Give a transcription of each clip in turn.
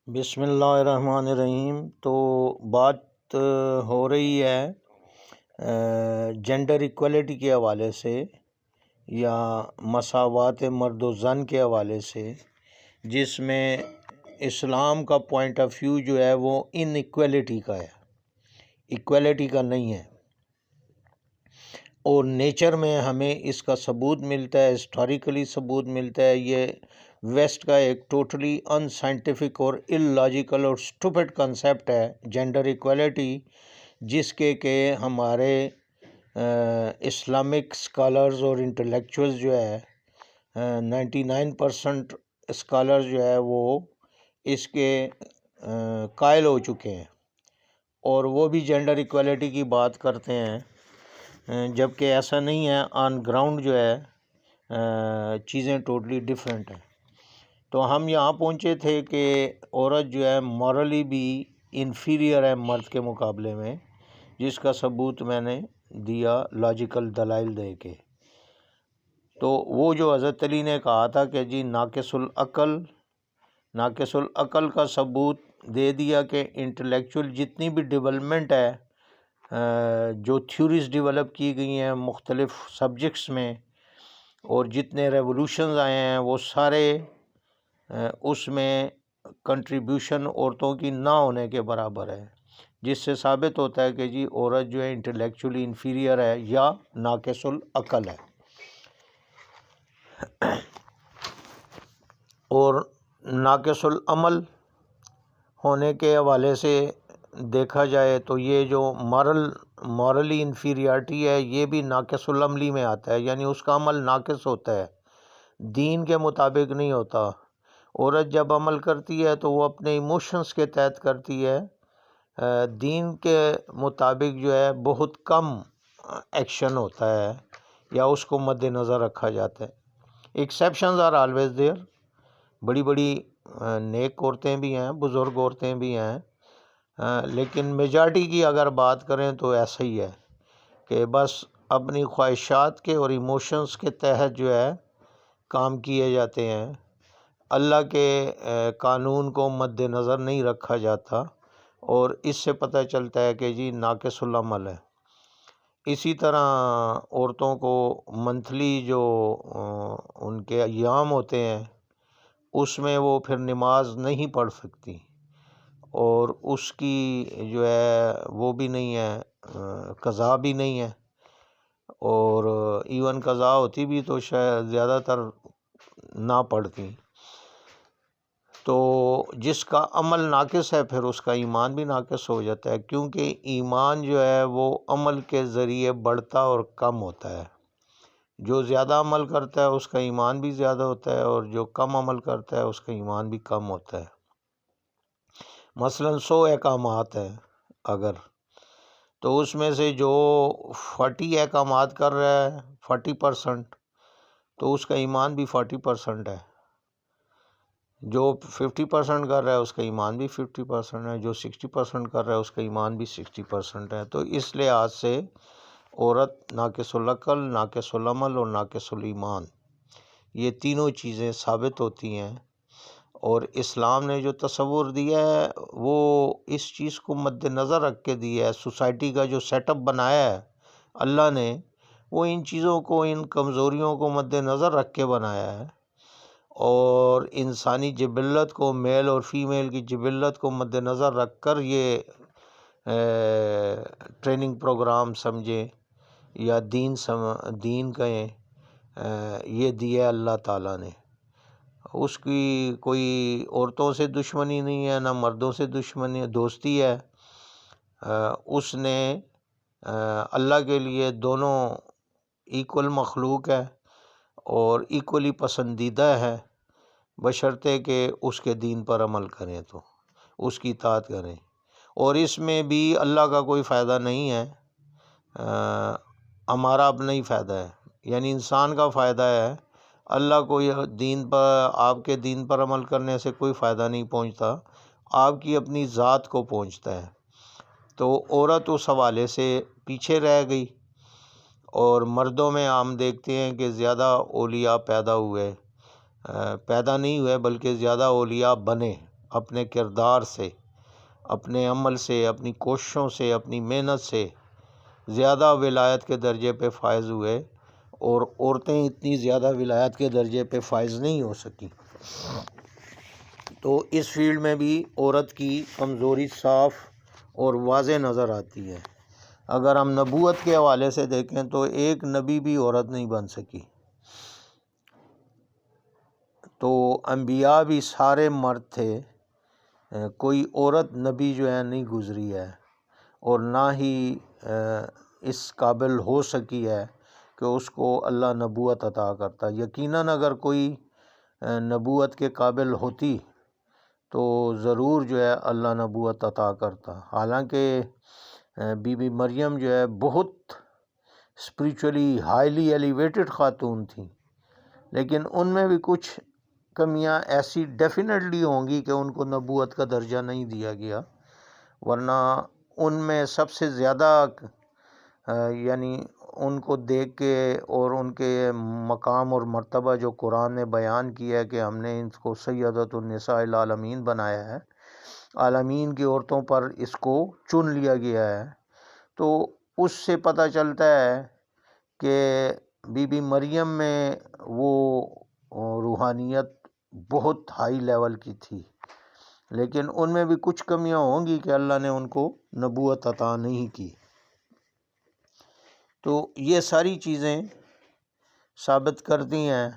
بسم اللہ الرحمن الرحیم۔ تو بات ہو رہی ہے جینڈر ایکویلٹی کے حوالے سے یا مساوات مرد و زن کے حوالے سے، جس میں اسلام کا پوائنٹ آف ویو جو ہے وہ ان ایکویلٹی کا ہے، ایکویلٹی کا نہیں ہے۔ اور نیچر میں ہمیں اس کا ثبوت ملتا ہے، ہسٹوریکلی ثبوت ملتا ہے۔ یہ ویسٹ کا ایک ٹوٹلی ان سائنٹیفک اور ال لاجیکل اور اسٹوپڈ کنسیپٹ ہے جینڈر ایکویلٹی، جس کے کہ ہمارے اسلامک اسکالرز اور انٹلیکچوئلز جو ہے 99% اسکالرز جو ہے وہ اس کے قائل ہو چکے ہیں، اور وہ بھی جینڈر ایکویلٹی کی بات کرتے ہیں، جبکہ ایسا نہیں ہے۔ آن گراؤنڈ جو ہے چیزیں ٹوٹلی ڈیفرنٹ ہیں۔ تو ہم یہاں پہنچے تھے کہ عورت جو ہے مورلی بھی انفیریئر ہے مرد کے مقابلے میں، جس کا ثبوت میں نے دیا لاجیکل دلائل دے کے۔ تو وہ جو حضرت علی نے کہا تھا کہ جی ناقص العقل کا ثبوت دے دیا کہ انٹلیکچوئل جتنی بھی ڈیولپمنٹ ہے، جو تھیوریز ڈیولپ کی گئی ہیں مختلف سبجیکٹس میں، اور جتنے ریولوشنز آئے ہیں وہ سارے اس میں کنٹریبیوشن عورتوں کی نہ ہونے کے برابر ہے، جس سے ثابت ہوتا ہے کہ جی عورت جو ہے انٹلیکچولی انفیریئر ہے یا ناقص العقل ہے۔ اور ناقص العمل ہونے کے حوالے سے دیکھا جائے تو یہ جو مورلی انفیریارٹی ہے، یہ بھی ناقص العملی میں آتا ہے، یعنی اس کا عمل ناقص ہوتا ہے، دین کے مطابق نہیں ہوتا۔ عورت جب عمل کرتی ہے تو وہ اپنے ایموشنز کے تحت کرتی ہے، دین کے مطابق جو ہے بہت کم ایکشن ہوتا ہے یا اس کو مد نظر رکھا جاتا ہے۔ ایکسیپشنز آر آلویز دیئر، بڑی بڑی نیک عورتیں بھی ہیں، بزرگ عورتیں بھی ہیں، لیکن میجارٹی کی اگر بات کریں تو ایسا ہی ہے کہ بس اپنی خواہشات کے اور ایموشنز کے تحت جو ہے کام کیے جاتے ہیں، اللہ کے قانون کو مد نظر نہیں رکھا جاتا، اور اس سے پتہ چلتا ہے کہ جی ناقص العمل ہے۔ اسی طرح عورتوں کو منتھلی جو ان کے ایام ہوتے ہیں اس میں وہ پھر نماز نہیں پڑھ سکتی، اور اس کی جو ہے وہ بھی نہیں ہے، قضا بھی نہیں ہے، اور ایون قضا ہوتی بھی تو شاید زیادہ تر نہ پڑھتی۔ تو جس کا عمل ناقص ہے پھر اس کا ایمان بھی ناقص ہو جاتا ہے، کیونکہ ایمان جو ہے وہ عمل کے ذریعے بڑھتا اور کم ہوتا ہے۔ جو زیادہ عمل کرتا ہے اس کا ایمان بھی زیادہ ہوتا ہے، اور جو کم عمل کرتا ہے اس کا ایمان بھی کم ہوتا ہے۔ مثلاً 100 احکامات ہیں اگر، تو اس میں سے جو 40 احکامات کر رہا ہے 40%، تو اس کا ایمان بھی 40% ہے۔ جو 50% کر رہا ہے اس کا ایمان بھی 50% ہے، جو 60% کر رہا ہے اس کا ایمان بھی 60% ہے۔ تو اس لحاظ سے عورت ناقص العقل، ناقص العمل اور ناقص الایمان، یہ تینوں چیزیں ثابت ہوتی ہیں، اور اسلام نے جو تصور دیا ہے وہ اس چیز کو مد نظر رکھ کے دیا ہے۔ سوسائٹی کا جو سیٹ اپ بنایا ہے اللہ نے، وہ ان چیزوں کو، ان کمزوریوں کو مد نظر رکھ کے بنایا ہے، اور انسانی جبلت کو، میل اور فیمیل کی جبلت کو مد نظر رکھ کر یہ ٹریننگ پروگرام سمجھیں یا دین کہیں، یہ دیا اللہ تعالیٰ نے۔ اس کی کوئی عورتوں سے دشمنی نہیں ہے، نہ مردوں سے دشمنی، دوستی ہے۔ اس نے اللہ کے لیے دونوں ایکول مخلوق ہے اور ایکولی پسندیدہ ہے، بشرطے کہ اس کے دین پر عمل کریں، تو اس کی اطاعت کریں، اور اس میں بھی اللہ کا کوئی فائدہ نہیں ہے، ہمارا اپنا ہی فائدہ ہے، یعنی انسان کا فائدہ ہے۔ اللہ کو دین پر، آپ کے دین پر عمل کرنے سے کوئی فائدہ نہیں پہنچتا، آپ کی اپنی ذات کو پہنچتا ہے۔ تو عورت اس حوالے سے پیچھے رہ گئی، اور مردوں میں ہم دیکھتے ہیں کہ زیادہ اولیاء پیدا نہیں ہوئے بلکہ زیادہ اولیاء بنے، اپنے کردار سے، اپنے عمل سے، اپنی کوششوں سے، اپنی محنت سے زیادہ ولایت کے درجے پہ فائز ہوئے، اور عورتیں اتنی زیادہ ولایت کے درجے پہ فائز نہیں ہو سکیں۔ تو اس فیلڈ میں بھی عورت کی کمزوری صاف اور واضح نظر آتی ہے۔ اگر ہم نبوت کے حوالے سے دیکھیں تو ایک نبی بھی عورت نہیں بن سکی، تو انبیاء بھی سارے مرد تھے، کوئی عورت نبی جو ہے نہیں گزری ہے، اور نہ ہی اس قابل ہو سکی ہے کہ اس کو اللہ نبوت عطا کرتا۔ یقیناً اگر کوئی نبوت کے قابل ہوتی تو ضرور جو ہے اللہ نبوت عطا کرتا۔ حالانکہ بی بی مریم جو ہے بہت اسپریچولی ہائیلی ایلیویٹڈ خاتون تھیں، لیکن ان میں بھی کچھ کمیاں ایسی ڈیفینیٹلی ہوں گی کہ ان کو نبوت کا درجہ نہیں دیا گیا، ورنہ ان میں سب سے زیادہ یعنی ان کو دیکھ کے اور ان کے مقام اور مرتبہ جو قرآن نے بیان کیا ہے کہ ہم نے ان کو سیدۃ النساء العالمین بنایا ہے، عالمین کی عورتوں پر اس کو چن لیا گیا ہے، تو اس سے پتہ چلتا ہے کہ بی بی مریم میں وہ روحانیت بہت ہائی لیول کی تھی، لیکن ان میں بھی کچھ کمیاں ہوں گی کہ اللہ نے ان کو نبوت عطا نہیں کی۔ تو یہ ساری چیزیں ثابت کرتی ہیں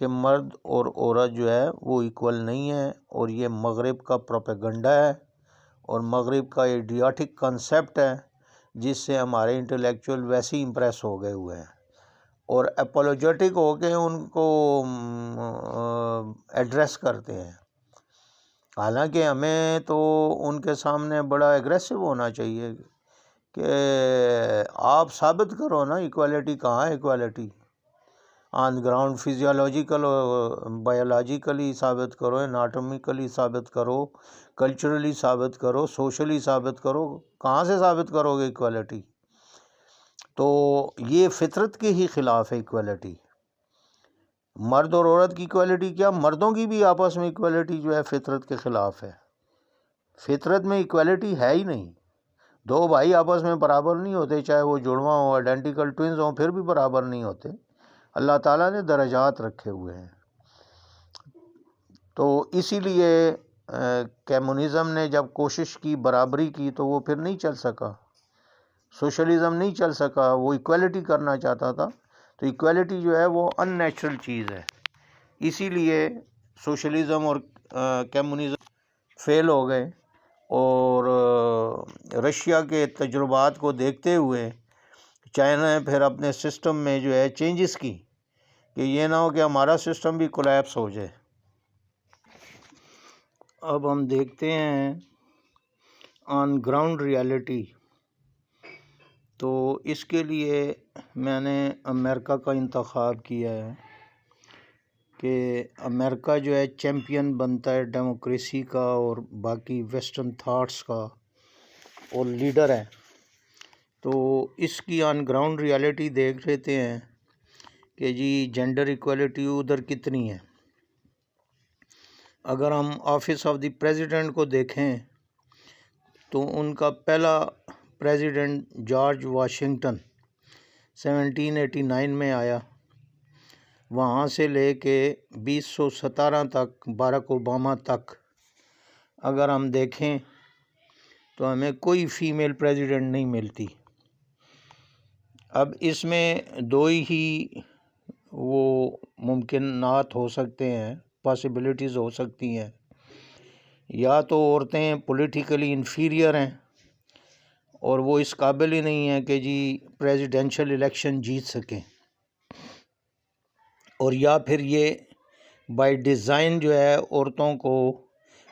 کہ مرد اور عورت جو ہے وہ ایکول نہیں ہے، اور یہ مغرب کا پروپیگنڈا ہے اور مغرب کا ایڈیاٹک کنسیپٹ ہے جس سے ہمارے انٹلیکچوئل ویسے ہی امپریس ہو گئے ہوئے ہیں، اور اپولوجیٹک ہو کے ان کو ایڈریس کرتے ہیں۔ حالانکہ ہمیں تو ان کے سامنے بڑا ایگریسو ہونا چاہیے کہ آپ ثابت کرو نا ایکویلٹی کہاں ہے، equality on ground physiological biologically ثابت کرو، اناٹومیکلی ثابت کرو، کلچرلی ثابت کرو، سوشلی ثابت کرو، کہاں سے ثابت کرو گے ایکویلٹی؟ تو یہ فطرت کے ہی خلاف ہے ایکویلٹی۔ مرد اور عورت کی ایکویلٹی کیا، مردوں کی بھی آپس میں ایکویلٹی جو ہے فطرت کے خلاف ہے۔ فطرت میں ایکویلٹی ہے ہی نہیں، دو بھائی آپس میں برابر نہیں ہوتے، چاہے وہ جڑواں ہوں، آئیڈینٹیکل ٹوئنز ہوں، پھر بھی برابر نہیں ہوتے۔ اللہ تعالیٰ نے درجات رکھے ہوئے ہیں۔ تو اسی لیے کمیونزم نے جب کوشش کی برابری کی تو وہ پھر نہیں چل سکا، سوشلزم نہیں چل سکا، وہ ایکویلٹی کرنا چاہتا تھا، تو ایکویلٹی جو ہے وہ ان نیچرل چیز ہے، اسی لیے سوشلزم اور کمیونزم فیل ہو گئے۔ اور رشیا کے تجربات کو دیکھتے ہوئے چائنا نے پھر اپنے سسٹم میں جو ہے چینجز کی کہ یہ نہ ہو کہ ہمارا سسٹم بھی کولیپس ہو جائے۔ اب ہم دیکھتے ہیں آن گراؤنڈ ریالٹی، تو اس کے لیے میں نے امریکہ کا انتخاب کیا ہے کہ امریکہ جو ہے چیمپئن بنتا ہے ڈیموکریسی کا اور باقی ویسٹرن تھاٹس کا، اور لیڈر ہے، تو اس کی آن گراؤنڈ ریالٹی دیکھ لیتے ہیں کہ جی جینڈر ایکویلٹی ادھر کتنی ہے۔ اگر ہم آفس آف دی پریزیڈنٹ کو دیکھیں تو ان کا پہلا پریزیڈنٹ جارج واشنگٹن 1789 میں آیا، وہاں سے لے کے 2017 تک باراک اوباما تک اگر ہم دیکھیں تو ہمیں کوئی فیمیل پریزیڈنٹ نہیں ملتی۔ اب اس میں دو ہی وہ ممکنات ہو سکتے ہیں، پاسبلٹیز ہو سکتی ہیں، یا تو عورتیں پولیٹیکلی انفیریئر ہیں اور وہ اس قابل ہی نہیں ہیں کہ جی پریزیڈینشل الیکشن جیت سکیں، اور یا پھر یہ بائی ڈیزائن جو ہے عورتوں کو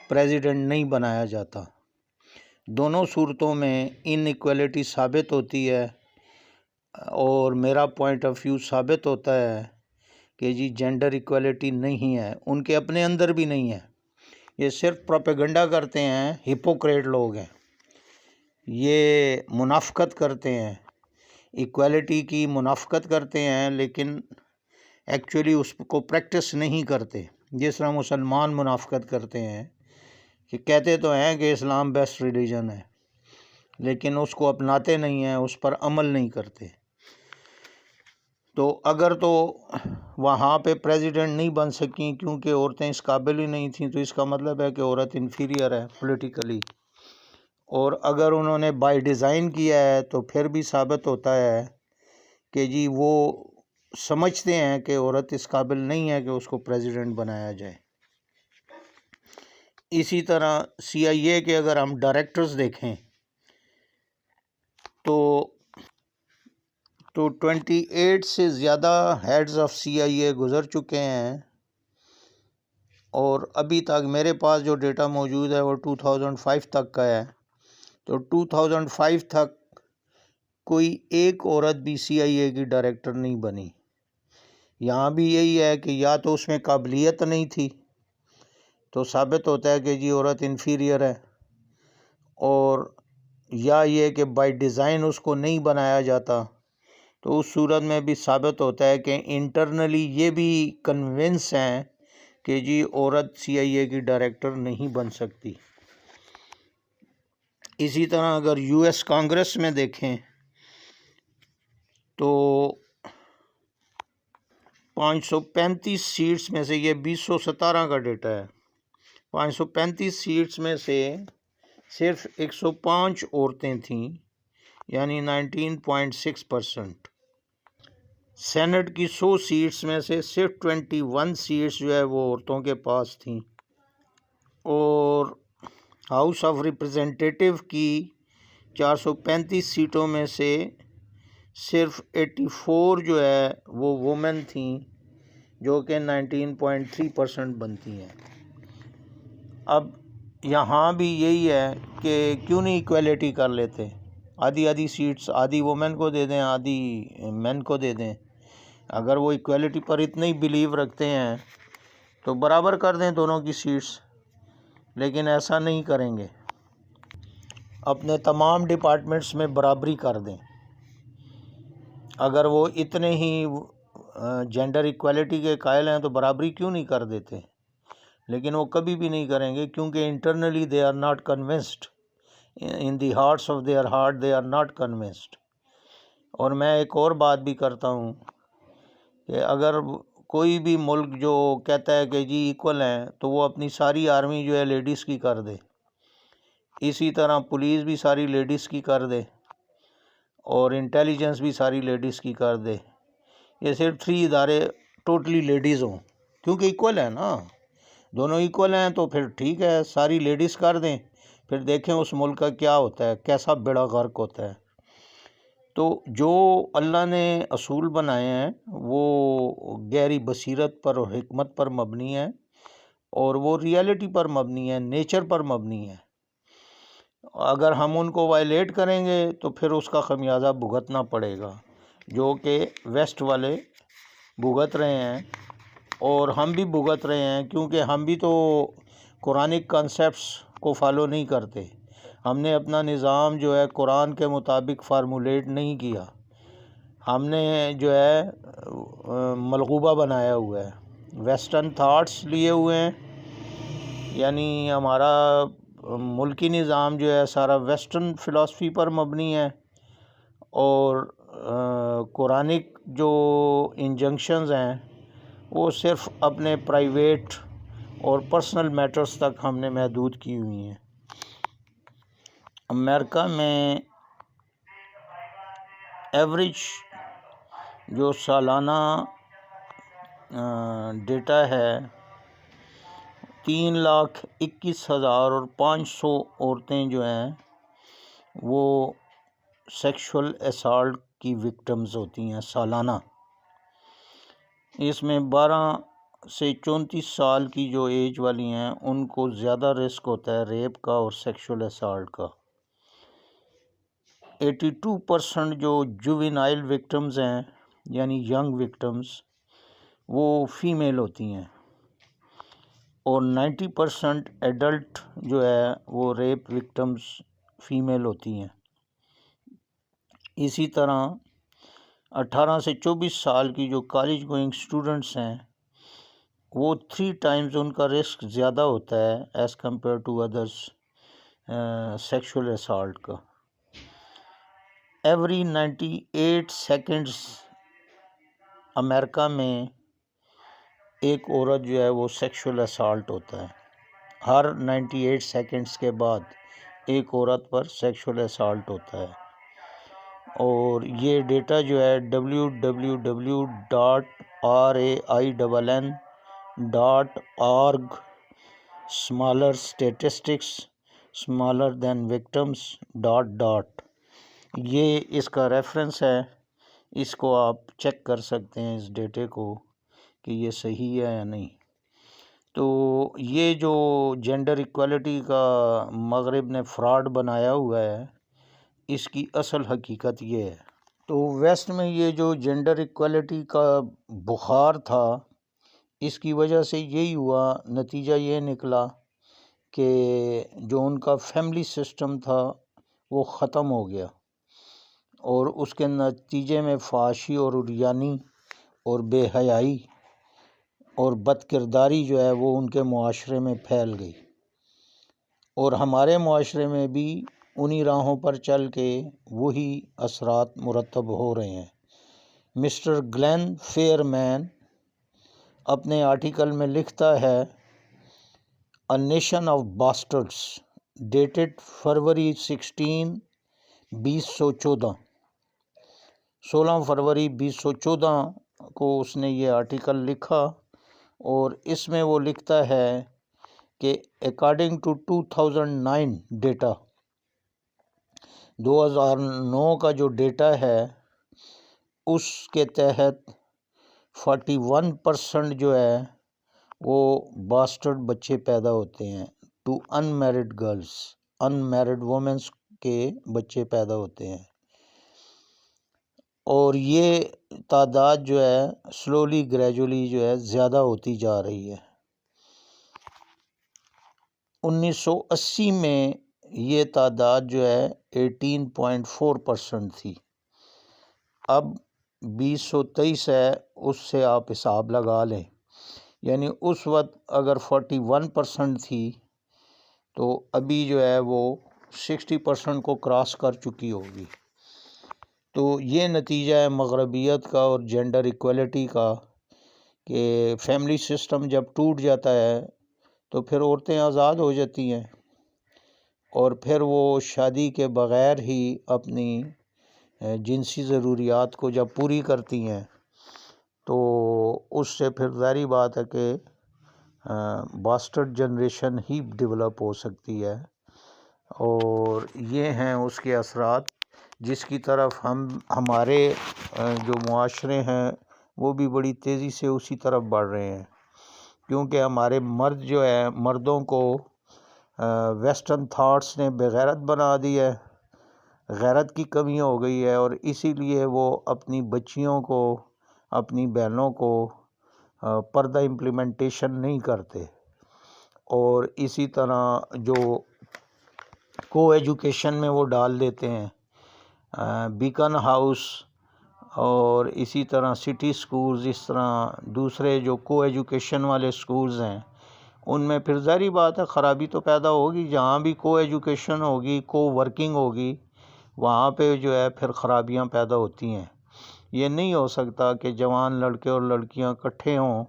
پریزیڈنٹ نہیں بنایا جاتا۔ دونوں صورتوں میں ان ایکویلٹی ثابت ہوتی ہے، اور میرا پوائنٹ آف ویو ثابت ہوتا ہے کہ جی جینڈر ایکویلٹی نہیں ہے، ان کے اپنے اندر بھی نہیں ہے، یہ صرف پروپیگنڈا کرتے ہیں، ہپوکریٹ لوگ ہیں، یہ منافقت کرتے ہیں، ایکویلٹی کی منافقت کرتے ہیں، لیکن ایکچولی اس کو پریکٹس نہیں کرتے، جس طرح مسلمان منافقت کرتے ہیں کہ کہتے تو ہیں کہ اسلام بیسٹ ریلیجن ہے، لیکن اس کو اپناتے نہیں ہیں، اس پر عمل نہیں کرتے۔ تو اگر تو وہاں پہ پریزیڈنٹ نہیں بن سکیں کیونکہ عورتیں اس قابل ہی نہیں تھیں، تو اس کا مطلب ہے کہ عورت انفیریئر ہے پولیٹیکلی۔ اور اگر انہوں نے بائی ڈیزائن کیا ہے تو پھر بھی ثابت ہوتا ہے کہ جی وہ سمجھتے ہیں کہ عورت اس قابل نہیں ہے کہ اس کو پریزیڈنٹ بنایا جائے۔ اسی طرح سی آئی اے کے اگر ہم ڈائریکٹرز دیکھیں تو 28 سے زیادہ ہیڈز آف سی آئی اے گزر چکے ہیں، اور ابھی تک میرے پاس جو ڈیٹا موجود ہے وہ 2005 تک کا ہے۔ تو 2005 تک کوئی ایک عورت بھی سی آئی اے کی ڈائریکٹر نہیں بنی۔ یہاں بھی یہی ہے کہ یا تو اس میں قابلیت نہیں تھی، تو ثابت ہوتا ہے کہ جی عورت انفیریئر ہے، اور یا یہ کہ بائی ڈیزائن اس کو نہیں بنایا جاتا، تو اس صورت میں بھی ثابت ہوتا ہے کہ انٹرنلی یہ بھی کنونس ہیں کہ جی عورت سی آئی اے کی ڈائریکٹر نہیں بن سکتی۔ اسی طرح اگر یو ایس کانگریس میں دیکھیں تو 535 سیٹس میں سے، یہ 2017 کا ڈیٹا ہے، 535 سیٹس میں سے صرف 105 عورتیں تھیں، یعنی 19.6%۔ سینٹ کی 100 سیٹس میں سے صرف 21 سیٹس جو ہے وہ عورتوں کے پاس تھیں، اور ہاؤس آف ریپریزنٹیٹیو کی 435 سیٹوں میں سے صرف 84 جو ہے وہ وومن تھیں، جو کہ 19.3% بنتی ہیں۔ اب یہاں بھی یہی ہے کہ کیوں نہیں ایکویلٹی کر لیتے، آدھی سیٹس آدھی وومن کو دے دیں، آدھی مین کو دے دیں۔ اگر وہ ایکویلٹی پر اتنا ہی بلیو رکھتے ہیں تو برابر کر دیں دونوں کی سیٹس، لیکن ایسا نہیں کریں گے۔ اپنے تمام ڈپارٹمنٹس میں برابری کر دیں۔ اگر وہ اتنے ہی جینڈر ایکویلٹی کے قائل ہیں تو برابری کیوں نہیں کر دیتے؟ لیکن وہ کبھی بھی نہیں کریں گے، کیونکہ internally they are not convinced, in the hearts of their heart they are not convinced. اور میں ایک اور بات بھی کرتا ہوں کہ اگر کوئی بھی ملک جو کہتا ہے کہ جی ایکول ہیں، تو وہ اپنی ساری آرمی جو ہے لیڈیز کی کر دے، اسی طرح پولیس بھی ساری لیڈیز کی کر دے، اور انٹیلیجنس بھی ساری لیڈیز کی کر دے۔ یہ صرف 3 ادارے ٹوٹلی لیڈیز ہوں، کیونکہ ایکول ہے نا، دونوں ایکول ہیں، تو پھر ٹھیک ہے ساری لیڈیز کر دیں، پھر دیکھیں اس ملک کا کیا ہوتا ہے، کیسا بیڑا غرق ہوتا ہے۔ تو جو اللہ نے اصول بنائے ہیں وہ گہری بصیرت پر اور حکمت پر مبنی ہے، اور وہ ریئلٹی پر مبنی ہے، نیچر پر مبنی ہے۔ اگر ہم ان کو وائلیٹ کریں گے تو پھر اس کا خمیازہ بھگتنا پڑے گا، جو کہ ویسٹ والے بھگت رہے ہیں، اور ہم بھی بھگت رہے ہیں، کیونکہ ہم بھی تو قرآنک کانسیپٹس کو فالو نہیں کرتے۔ ہم نے اپنا نظام جو ہے قرآن کے مطابق فارمولیٹ نہیں کیا، ہم نے جو ہے ملغوبہ بنایا ہوا ہے، ویسٹرن تھاٹس لیے ہوئے ہیں، یعنی ہمارا ملکی نظام جو ہے سارا ویسٹرن فلسفی پر مبنی ہے، اور قرآنک جو انجنکشنز ہیں وہ صرف اپنے پرائیویٹ اور پرسنل میٹرز تک ہم نے محدود کی ہوئی ہیں۔ امریکہ میں ایوریج جو سالانہ ڈیٹا ہے 3,21,500 عورتیں جو ہیں وہ سیکشول اسالٹ کی وکٹمز ہوتی ہیں سالانہ۔ اس میں 12 سے 34 سال کی جو ایج والی ہیں ان کو زیادہ رسک ہوتا ہے ریپ کا اور سیکشول اسالٹ کا۔ 82% جو جوینائل وکٹمز ہیں یعنی ینگ وکٹمز وہ فیمیل ہوتی ہیں، اور 90% ایڈلٹ جو ہے وہ ریپ وکٹمز فیمیل ہوتی ہیں۔ اسی طرح 18 سے 24 سال کی جو کالج گوئنگ سٹوڈنٹس ہیں وہ 3 ٹائمز ان کا رسک زیادہ ہوتا ہے as compare to others sexual assault کا۔ ایوری 98 سیکنڈز امریکہ میں ایک عورت جو ہے وہ سیکشول اسالٹ ہوتا ہے، ہر 98 سیکنڈز کے بعد ایک عورت پر سیکشول اسالٹ ہوتا ہے۔ اور یہ ڈیٹا جو ہے www.rainn.org smaller statistics smaller than victims ... یہ اس کا ریفرنس ہے، اس کو آپ چیک کر سکتے ہیں اس ڈیٹے کو کہ یہ صحیح ہے یا نہیں۔ تو یہ جو جینڈر ایکوالٹی کا مغرب نے فراڈ بنایا ہوا ہے، اس کی اصل حقیقت یہ ہے۔ تو ویسٹ میں یہ جو جینڈر ایکوالٹی کا بخار تھا، اس کی وجہ سے یہی ہوا، نتیجہ یہ نکلا کہ جو ان کا فیملی سسٹم تھا وہ ختم ہو گیا، اور اس کے نتیجے میں فحاشی اور عریانی اور بے حیائی اور بد کرداری جو ہے وہ ان کے معاشرے میں پھیل گئی، اور ہمارے معاشرے میں بھی انہی راہوں پر چل کے وہی اثرات مرتب ہو رہے ہیں۔ مسٹر گلین فیئر مین اپنے آرٹیکل میں لکھتا ہے، اے نیشن آف باسٹرڈس ڈیٹڈ فروری 2014 16 فروری 2014 کو اس نے یہ آرٹیکل لکھا، اور اس میں وہ لکھتا ہے کہ اکارڈنگ ٹو 2009 ڈیٹا، 2009 کا جو ڈیٹا ہے اس کے تحت 41% جو ہے وہ باسٹرڈ بچے پیدا ہوتے ہیں، to unmarried girls, unmarried womens کے بچے پیدا ہوتے ہیں، اور یہ تعداد جو ہے سلولی گریجولی جو ہے زیادہ ہوتی جا رہی ہے۔ 1980 میں یہ تعداد جو ہے 18.4% تھی، اب 2023 ہے، اس سے آپ حساب لگا لیں، یعنی اس وقت اگر 41% تھی تو ابھی جو ہے وہ 60% کو کراس کر چکی ہوگی۔ تو یہ نتیجہ ہے مغربیت کا اور جینڈر ایکوالٹی کا، کہ فیملی سسٹم جب ٹوٹ جاتا ہے تو پھر عورتیں آزاد ہو جاتی ہیں، اور پھر وہ شادی کے بغیر ہی اپنی جنسی ضروریات کو جب پوری کرتی ہیں تو اس سے پھر ظاہری بات ہے کہ باسٹرڈ جنریشن ہی ڈیولپ ہو سکتی ہے، اور یہ ہیں اس کے اثرات جس کی طرف ہمارے جو معاشرے ہیں وہ بھی بڑی تیزی سے اسی طرف بڑھ رہے ہیں، کیونکہ ہمارے مرد جو ہے، مردوں کو ویسٹرن تھاٹس نے بغیرت بنا دی ہے، غیرت کی کمی ہو گئی ہے، اور اسی لیے وہ اپنی بچیوں کو، اپنی بہنوں کو پردہ امپلیمنٹیشن نہیں کرتے، اور اسی طرح جو کو ایجوکیشن میں وہ ڈال دیتے ہیں، بیکن ہاؤس اور اسی طرح سٹی سکولز، اس طرح دوسرے جو کو ایجوکیشن والے سکولز ہیں، ان میں پھر ظاہری بات ہے خرابی تو پیدا ہوگی، جہاں بھی کو ایجوکیشن ہوگی، کو ورکنگ ہوگی، وہاں پہ جو ہے پھر خرابیاں پیدا ہوتی ہیں۔ یہ نہیں ہو سکتا کہ جوان لڑکے اور لڑکیاں اکٹھے ہوں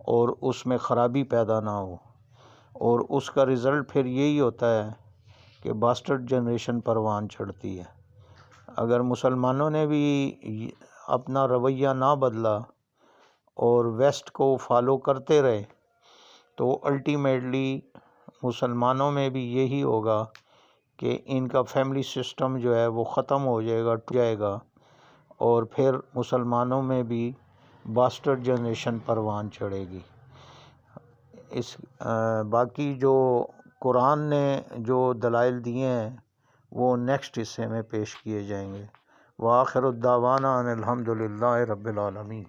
اور اس میں خرابی پیدا نہ ہو، اور اس کا رزلٹ پھر یہی ہوتا ہے کہ باسٹرڈ جنریشن پروان چڑھتی ہے۔ اگر مسلمانوں نے بھی اپنا رویہ نہ بدلا اور ویسٹ کو فالو کرتے رہے تو الٹیمیٹلی مسلمانوں میں بھی یہی ہوگا کہ ان کا فیملی سسٹم جو ہے وہ ختم ہو جائے گا، ٹوٹ جائے گا، اور پھر مسلمانوں میں بھی باسٹرڈ جنریشن پروان چڑھے گی۔ باقی جو قرآن نے جو دلائل دیے ہیں وہ نیکسٹ حصے میں پیش کیے جائیں گے۔ وآخر الدعوانا ان الحمد للہ رب العالمین۔